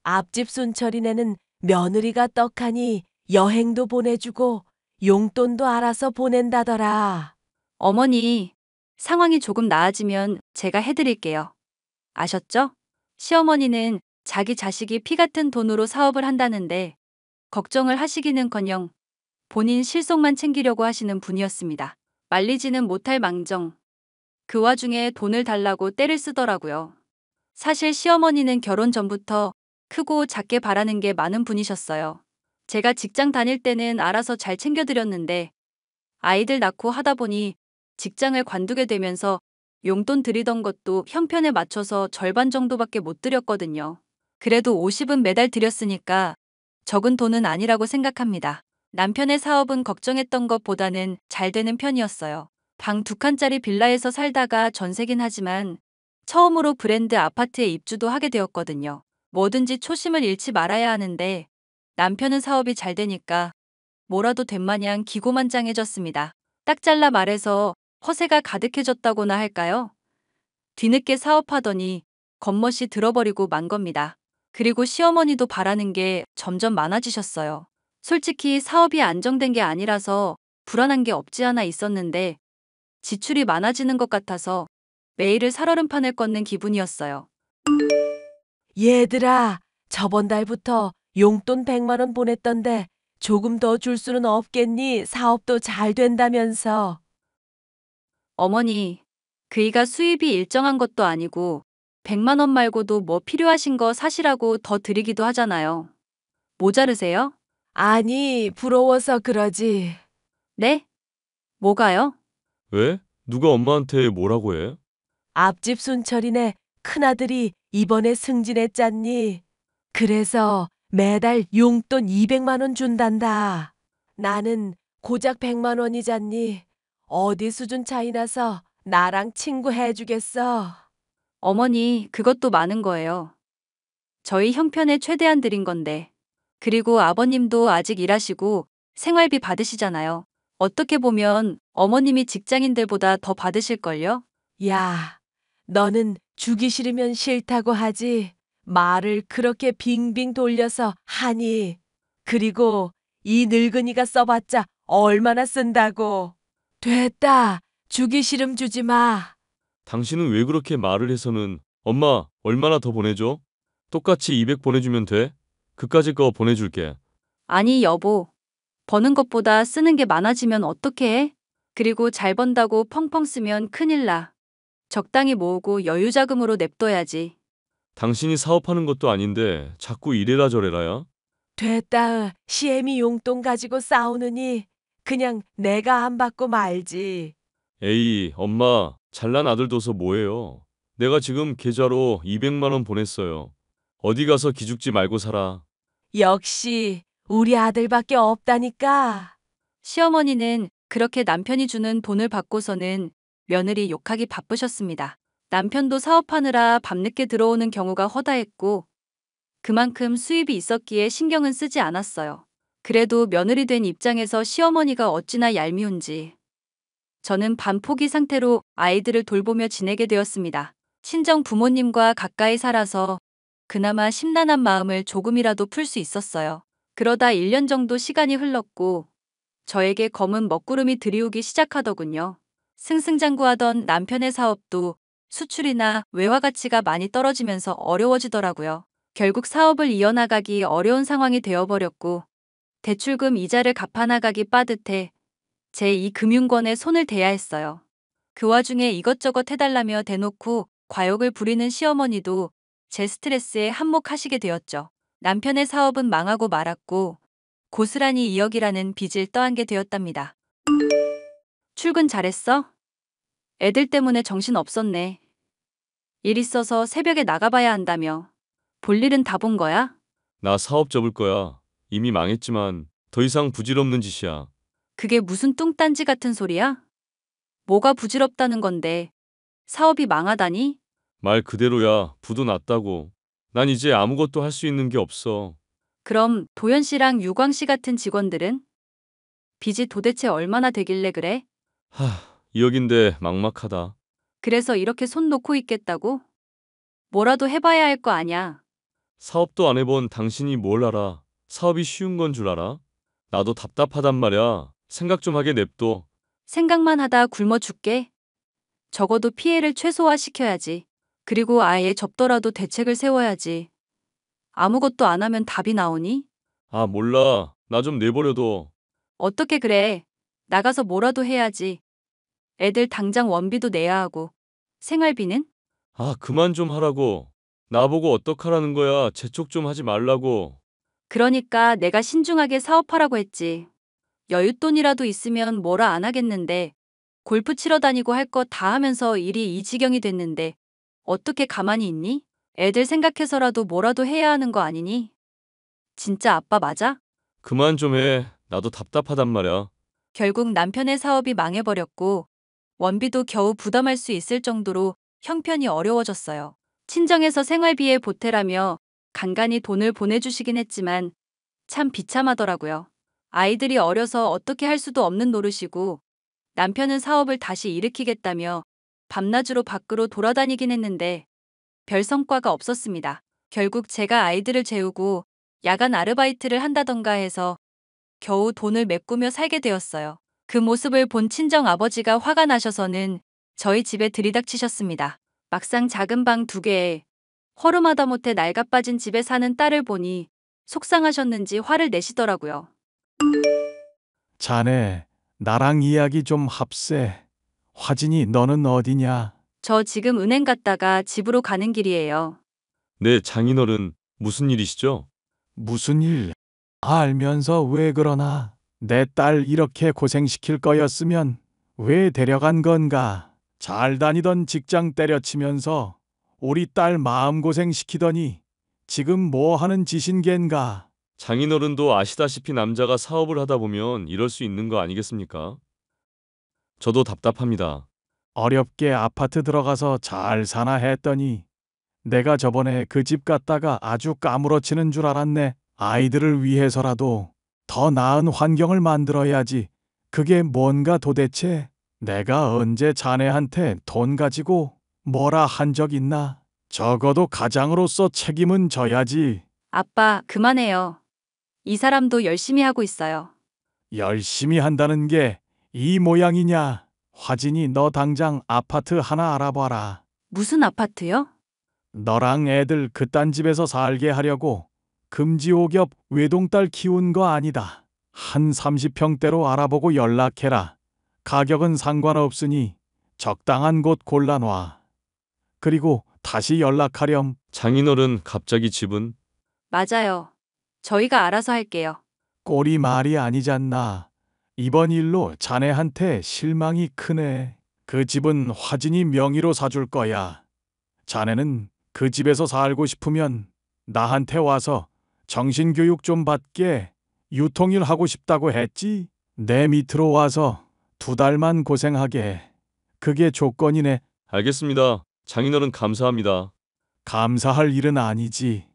앞집 순철이네는 며느리가 떡하니 여행도 보내주고 용돈도 알아서 보낸다더라. 어머니, 상황이 조금 나아지면 제가 해드릴게요. 아셨죠? 시어머니는 자기 자식이 피 같은 돈으로 사업을 한다는데 걱정을 하시기는커녕 본인 실속만 챙기려고 하시는 분이었습니다. 말리지는 못할 망정. 그 와중에 돈을 달라고 떼를 쓰더라고요. 사실 시어머니는 결혼 전부터 크고 작게 바라는 게 많은 분이셨어요. 제가 직장 다닐 때는 알아서 잘 챙겨드렸는데 아이들 낳고 하다 보니 직장을 관두게 되면서 용돈 드리던 것도 형편에 맞춰서 절반 정도밖에 못 드렸거든요. 그래도 50은 매달 드렸으니까 적은 돈은 아니라고 생각합니다. 남편의 사업은 걱정했던 것보다는 잘 되는 편이었어요. 방 2칸짜리 빌라에서 살다가 전세긴 하지만 처음으로 브랜드 아파트에 입주도 하게 되었거든요. 뭐든지 초심을 잃지 말아야 하는데 남편은 사업이 잘 되니까 뭐라도 된 마냥 기고만장해졌습니다. 딱 잘라 말해서 허세가 가득해졌다고나 할까요? 뒤늦게 사업하더니 겉멋이 들어버리고 만 겁니다. 그리고 시어머니도 바라는 게 점점 많아지셨어요. 솔직히 사업이 안정된 게 아니라서 불안한 게 없지 않아 있었는데 지출이 많아지는 것 같아서 매일을 살얼음판을 걷는 기분이었어요. 얘들아, 저번 달부터 용돈 100만 원 보냈던데 조금 더 줄 수는 없겠니? 사업도 잘 된다면서. 어머니, 그이가 수입이 일정한 것도 아니고 100만 원 말고도 뭐 필요하신 거 사시라고 더 드리기도 하잖아요. 모자르세요? 아니, 부러워서 그러지. 네? 뭐가요? 왜? 누가 엄마한테 뭐라고 해? 앞집 순철이네 큰아들이 이번에 승진했잖니. 그래서 매달 용돈 200만 원 준단다. 나는 고작 100만 원이잖니. 어디 수준 차이 나서 나랑 친구 해주겠어. 어머니, 그것도 많은 거예요. 저희 형편에 최대한 드린 건데. 그리고 아버님도 아직 일하시고 생활비 받으시잖아요. 어떻게 보면 어머님이 직장인들보다 더 받으실걸요? 야, 너는 주기 싫으면 싫다고 하지. 말을 그렇게 빙빙 돌려서 하니. 그리고 이 늙은이가 써봤자 얼마나 쓴다고. 됐다. 주기 싫음 주지 마. 당신은 왜 그렇게 말을 해서는 엄마, 얼마나 더 보내줘? 똑같이 200 보내주면 돼? 그까짓 거 보내줄게. 아니, 여보. 버는 것보다 쓰는 게 많아지면 어떡해? 해? 그리고 잘 번다고 펑펑 쓰면 큰일 나. 적당히 모으고 여유 자금으로 냅둬야지. 당신이 사업하는 것도 아닌데 자꾸 이래라 저래라야? 됐다. 시애미 용돈 가지고 싸우느니 그냥 내가 안 받고 말지. 에이, 엄마, 잘난 아들 둬서 뭐해요? 내가 지금 계좌로 200만 원 보냈어요. 어디 가서 기죽지 말고 살아. 역시 우리 아들밖에 없다니까. 시어머니는 그렇게 남편이 주는 돈을 받고서는 며느리 욕하기 바쁘셨습니다. 남편도 사업하느라 밤늦게 들어오는 경우가 허다했고 그만큼 수입이 있었기에 신경은 쓰지 않았어요. 그래도 며느리 된 입장에서 시어머니가 어찌나 얄미운지 저는 반포기 상태로 아이들을 돌보며 지내게 되었습니다. 친정 부모님과 가까이 살아서 그나마 심란한 마음을 조금이라도 풀 수 있었어요. 그러다 1년 정도 시간이 흘렀고 저에게 검은 먹구름이 들이오기 시작하더군요. 승승장구하던 남편의 사업도 수출이나 외화 가치가 많이 떨어지면서 어려워지더라고요. 결국 사업을 이어나가기 어려운 상황이 되어버렸고 대출금 이자를 갚아나가기 빠듯해 제2금융권에 손을 대야 했어요. 그 와중에 이것저것 해달라며 대놓고 과욕을 부리는 시어머니도 제 스트레스에 한몫하시게 되었죠. 남편의 사업은 망하고 말았고 고스란히 2억이라는 빚을 떠안게 되었답니다. 출근 잘했어? 애들 때문에 정신 없었네. 일 있어서 새벽에 나가봐야 한다며. 볼 일은 다 본 거야? 나 사업 접을 거야. 이미 망했지만 더 이상 부질없는 짓이야. 그게 무슨 뚱딴지 같은 소리야? 뭐가 부질없다는 건데 사업이 망하다니? 말 그대로야. 부도 났다고. 난 이제 아무것도 할 수 있는 게 없어. 그럼 도현 씨랑 유광 씨 같은 직원들은? 빚이 도대체 얼마나 되길래 그래? 2억인데 막막하다. 그래서 이렇게 손 놓고 있겠다고? 뭐라도 해봐야 할 거 아냐. 사업도 안 해본 당신이 뭘 알아? 사업이 쉬운 건 줄 알아? 나도 답답하단 말야. 생각 좀 하게 냅둬. 생각만 하다 굶어 죽게? 적어도 피해를 최소화시켜야지. 그리고 아예 접더라도 대책을 세워야지. 아무것도 안 하면 답이 나오니? 아, 몰라. 나 좀 내버려둬. 어떻게 그래. 나가서 뭐라도 해야지. 애들 당장 원비도 내야 하고. 생활비는? 아, 그만 좀 하라고. 나보고 어떡하라는 거야. 재촉 좀 하지 말라고. 그러니까 내가 신중하게 사업하라고 했지. 여윳돈이라도 있으면 뭐라 안 하겠는데 골프 치러 다니고 할 거 다 하면서 일이 이 지경이 됐는데 어떻게 가만히 있니? 애들 생각해서라도 뭐라도 해야 하는 거 아니니? 진짜 아빠 맞아? 그만 좀 해. 나도 답답하단 말야. 결국 남편의 사업이 망해버렸고 원비도 겨우 부담할 수 있을 정도로 형편이 어려워졌어요. 친정에서 생활비에 보태라며 간간히 돈을 보내주시긴 했지만 참 비참하더라고요. 아이들이 어려서 어떻게 할 수도 없는 노릇이고 남편은 사업을 다시 일으키겠다며 밤낮으로 밖으로 돌아다니긴 했는데 별 성과가 없었습니다. 결국 제가 아이들을 재우고 야간 아르바이트를 한다던가 해서 겨우 돈을 메꾸며 살게 되었어요. 그 모습을 본 친정 아버지가 화가 나셔서는 저희 집에 들이닥치셨습니다. 막상 작은 방 2개에 허름하다 못해 낡아빠진 집에 사는 딸을 보니 속상하셨는지 화를 내시더라고요. 자네, 나랑 이야기 좀 합세. 화진이 너는 어디냐? 저 지금 은행 갔다가 집으로 가는 길이에요. 네, 장인어른, 무슨 일이시죠? 무슨 일? 알면서 왜 그러나? 내 딸 이렇게 고생시킬 거였으면 왜 데려간 건가? 잘 다니던 직장 때려치면서 우리 딸 마음고생 시키더니 지금 뭐 하는 짓인 겐가? 장인어른도 아시다시피 남자가 사업을 하다 보면 이럴 수 있는 거 아니겠습니까? 저도 답답합니다. 어렵게 아파트 들어가서 잘 사나 했더니 내가 저번에 그 집 갔다가 아주 까무러치는 줄 알았네. 아이들을 위해서라도 더 나은 환경을 만들어야지. 그게 뭔가 도대체? 내가 언제 자네한테 돈 가지고 뭐라 한 적 있나? 적어도 가장으로서 책임은 져야지. 아빠, 그만해요. 이 사람도 열심히 하고 있어요. 열심히 한다는 게 이 모양이냐? 화진이 너 당장 아파트 하나 알아봐라. 무슨 아파트요? 너랑 애들 그딴 집에서 살게 하려고 금지옥엽 외동딸 키운 거 아니다. 한 30평대로 알아보고 연락해라. 가격은 상관없으니 적당한 곳 골라놔. 그리고 다시 연락하렴. 장인어른 갑자기 집은? 맞아요. 저희가 알아서 할게요. 꼴이 말이 아니잖나. 이번 일로 자네한테 실망이 크네. 그 집은 화진이 명의로 사줄 거야. 자네는 그 집에서 살고 싶으면 나한테 와서 정신교육 좀 받게. 유통일 하고 싶다고 했지? 내 밑으로 와서 2달만 고생하게. 그게 조건이네. 알겠습니다. 장인어른 감사합니다. 감사할 일은 아니지.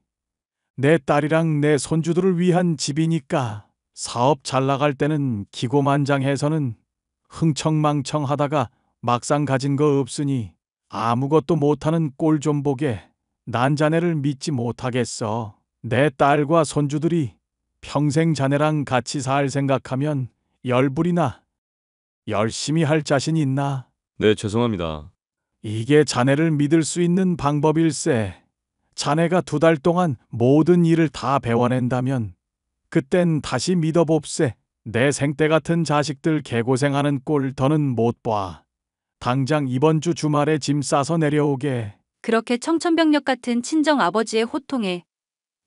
내 딸이랑 내 손주들을 위한 집이니까. 사업 잘 나갈 때는 기고만장해서는 흥청망청하다가 막상 가진 거 없으니 아무것도 못하는 꼴 좀 보게. 난 자네를 믿지 못하겠어. 내 딸과 손주들이 평생 자네랑 같이 살 생각하면 열불이나. 열심히 할 자신 있나? 네, 죄송합니다. 이게 자네를 믿을 수 있는 방법일세. 자네가 2달 동안 모든 일을 다 배워낸다면 그땐 다시 믿어봅세. 내 생때 같은 자식들 개고생하는 꼴 더는 못 봐. 당장 이번 주 주말에 짐 싸서 내려오게. 그렇게 청천벽력 같은 친정 아버지의 호통에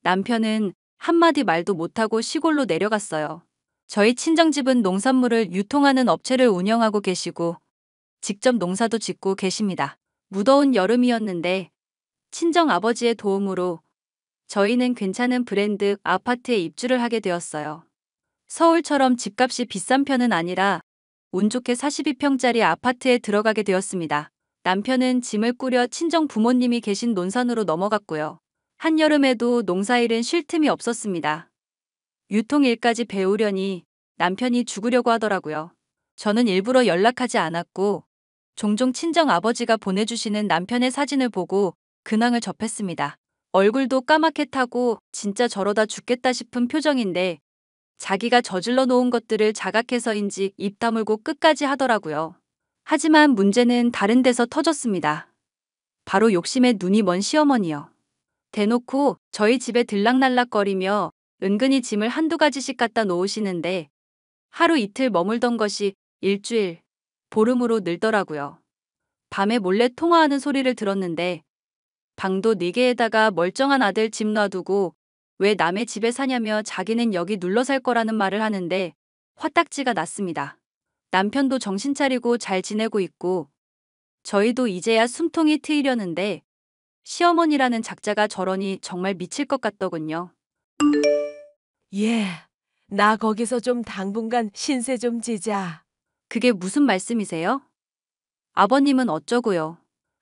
남편은 한마디 말도 못하고 시골로 내려갔어요. 저희 친정집은 농산물을 유통하는 업체를 운영하고 계시고 직접 농사도 짓고 계십니다. 무더운 여름이었는데 친정 아버지의 도움으로 저희는 괜찮은 브랜드 아파트에 입주를 하게 되었어요. 서울처럼 집값이 비싼 편은 아니라 운 좋게 42평짜리 아파트에 들어가게 되었습니다. 남편은 짐을 꾸려 친정 부모님이 계신 논산으로 넘어갔고요. 한여름에도 농사일은 쉴 틈이 없었습니다. 유통일까지 배우려니 남편이 죽으려고 하더라고요. 저는 일부러 연락하지 않았고 종종 친정 아버지가 보내주시는 남편의 사진을 보고 근황을 접했습니다. 얼굴도 까맣게 타고 진짜 저러다 죽겠다 싶은 표정인데 자기가 저질러 놓은 것들을 자각해서인지 입 다물고 끝까지 하더라고요. 하지만 문제는 다른 데서 터졌습니다. 바로 욕심에 눈이 먼 시어머니요. 대놓고 저희 집에 들락날락거리며 은근히 짐을 한두 가지씩 갖다 놓으시는데 하루 이틀 머물던 것이 일주일, 보름으로 늘더라고요. 밤에 몰래 통화하는 소리를 들었는데 방도 4개에다가 멀쩡한 아들 집 놔두고 왜 남의 집에 사냐며 자기는 여기 눌러 살 거라는 말을 하는데 화딱지가 났습니다. 남편도 정신 차리고 잘 지내고 있고 저희도 이제야 숨통이 트이려는데 시어머니라는 작자가 저러니 정말 미칠 것 같더군요. 예, 나 거기서 좀 당분간 신세 좀 지자. 그게 무슨 말씀이세요? 아버님은 어쩌고요?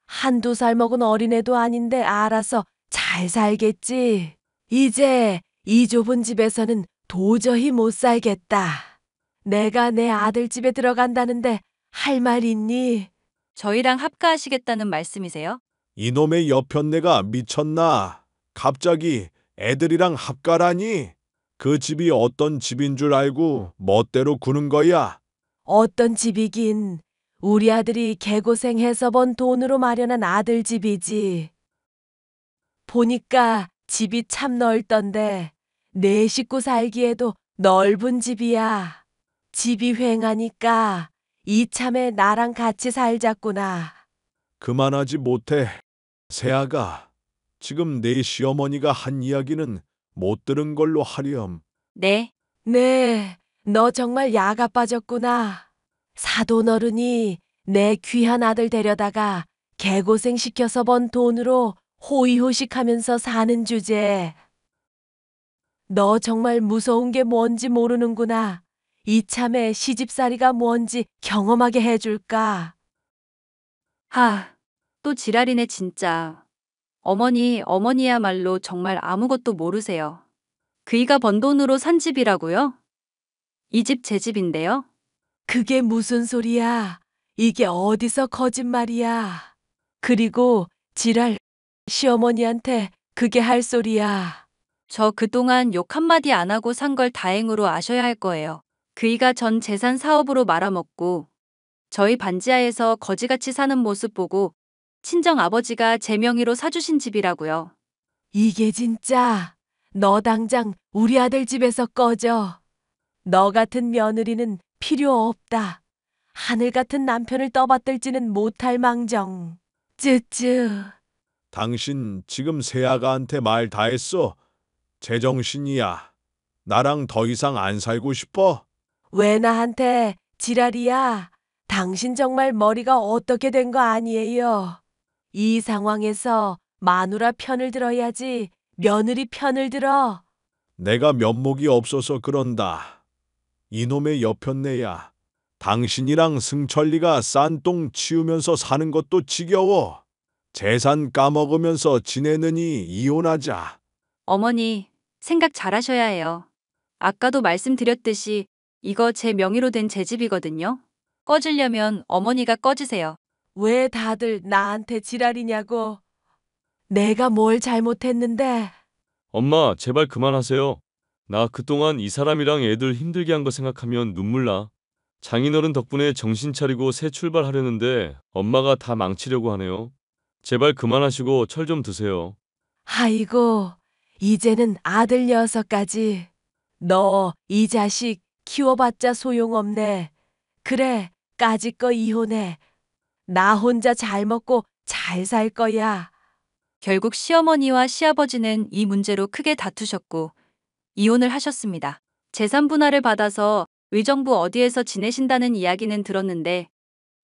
한두 살 먹은 어린애도 아닌데 알아서 잘 살겠지. 이제 이 좁은 집에서는 도저히 못 살겠다. 내가 내 아들 집에 들어간다는데 할 말 있니? 저희랑 합가하시겠다는 말씀이세요? 이놈의 여편네가 미쳤나? 갑자기 애들이랑 합가라니? 그 집이 어떤 집인 줄 알고 멋대로 구는 거야? 어떤 집이긴 우리 아들이 개고생해서 번 돈으로 마련한 아들 집이지. 보니까 집이 참 넓던데 네 식구 살기에도 넓은 집이야. 집이 휑하니까 이참에 나랑 같이 살자꾸나. 그만하지 못해. 세아가, 지금 내 시어머니가 한 이야기는 못 들은 걸로 하렴. 네. 네, 너 정말 야가 빠졌구나. 사돈 어른이 내 귀한 아들 데려다가 개고생 시켜서 번 돈으로 호의호식하면서 사는 주제에 너 정말 무서운 게 뭔지 모르는구나. 이참에 시집살이가 뭔지 경험하게 해줄까. 또 지랄이네 진짜. 어머니야말로 정말 아무것도 모르세요. 그이가 번 돈으로 산 집이라고요? 이 집 제 집인데요? 그게 무슨 소리야? 이게 어디서 거짓말이야? 그리고 지랄 시어머니한테 그게 할 소리야. 저 그동안 욕 한마디 안 하고 산 걸 다행으로 아셔야 할 거예요. 그이가 전 재산 사업으로 말아먹고 저희 반지하에서 거지같이 사는 모습 보고 친정 아버지가 제 명의로 사주신 집이라고요. 이게 진짜 너 당장 우리 아들 집에서 꺼져. 너 같은 며느리는 필요 없다. 하늘 같은 남편을 떠받들지는 못할 망정. 쯔쯔. 당신 지금 새아가한테 말 다 했어. 제정신이야. 나랑 더 이상 안 살고 싶어? 왜 나한테 지랄이야? 당신 정말 머리가 어떻게 된 거 아니에요? 이 상황에서 마누라 편을 들어야지 며느리 편을 들어. 내가 면목이 없어서 그런다. 이놈의 여편네야. 당신이랑 승철이가 싼똥 치우면서 사는 것도 지겨워. 재산 까먹으면서 지내느니 이혼하자. 어머니, 생각 잘하셔야 해요. 아까도 말씀드렸듯이 이거 제 명의로 된 제 집이거든요. 꺼지려면 어머니가 꺼지세요. 왜 다들 나한테 지랄이냐고. 내가 뭘 잘못했는데. 엄마, 제발 그만하세요. 나 그동안 이 사람이랑 애들 힘들게 한 거 생각하면 눈물 나. 장인어른 덕분에 정신 차리고 새 출발하려는데 엄마가 다 망치려고 하네요. 제발 그만하시고 철 좀 드세요. 아이고, 이제는 아들 녀석까지. 너 이 자식 키워봤자 소용없네. 그래, 까짓 거 이혼해. 나 혼자 잘 먹고 잘 살 거야. 결국 시어머니와 시아버지는 이 문제로 크게 다투셨고 이혼을 하셨습니다. 재산 분할을 받아서 의정부 어디에서 지내신다는 이야기는 들었는데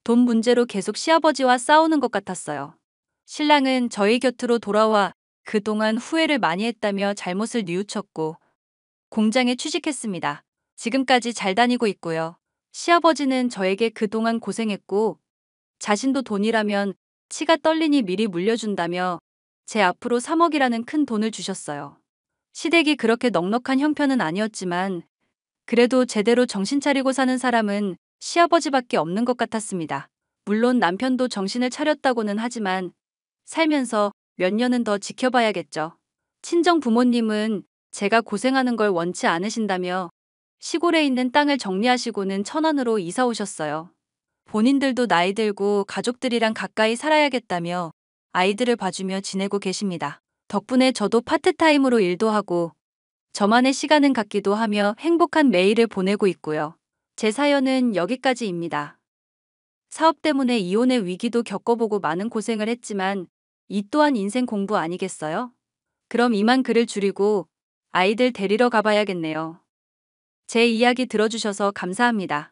돈 문제로 계속 시아버지와 싸우는 것 같았어요. 신랑은 저희 곁으로 돌아와 그동안 후회를 많이 했다며 잘못을 뉘우쳤고 공장에 취직했습니다. 지금까지 잘 다니고 있고요. 시아버지는 저에게 그동안 고생했고 자신도 돈이라면 치가 떨리니 미리 물려준다며 제 앞으로 3억이라는 큰 돈을 주셨어요. 시댁이 그렇게 넉넉한 형편은 아니었지만 그래도 제대로 정신 차리고 사는 사람은 시아버지밖에 없는 것 같았습니다. 물론 남편도 정신을 차렸다고는 하지만 살면서 몇 년은 더 지켜봐야겠죠. 친정 부모님은 제가 고생하는 걸 원치 않으신다며 시골에 있는 땅을 정리하시고는 천안으로 이사 오셨어요. 본인들도 나이 들고 가족들이랑 가까이 살아야겠다며 아이들을 봐주며 지내고 계십니다. 덕분에 저도 파트타임으로 일도 하고 저만의 시간은 갖기도 하며 행복한 매일을 보내고 있고요. 제 사연은 여기까지입니다. 사업 때문에 이혼의 위기도 겪어보고 많은 고생을 했지만 이 또한 인생 공부 아니겠어요? 그럼 이만 글을 줄이고 아이들 데리러 가봐야겠네요. 제 이야기 들어주셔서 감사합니다.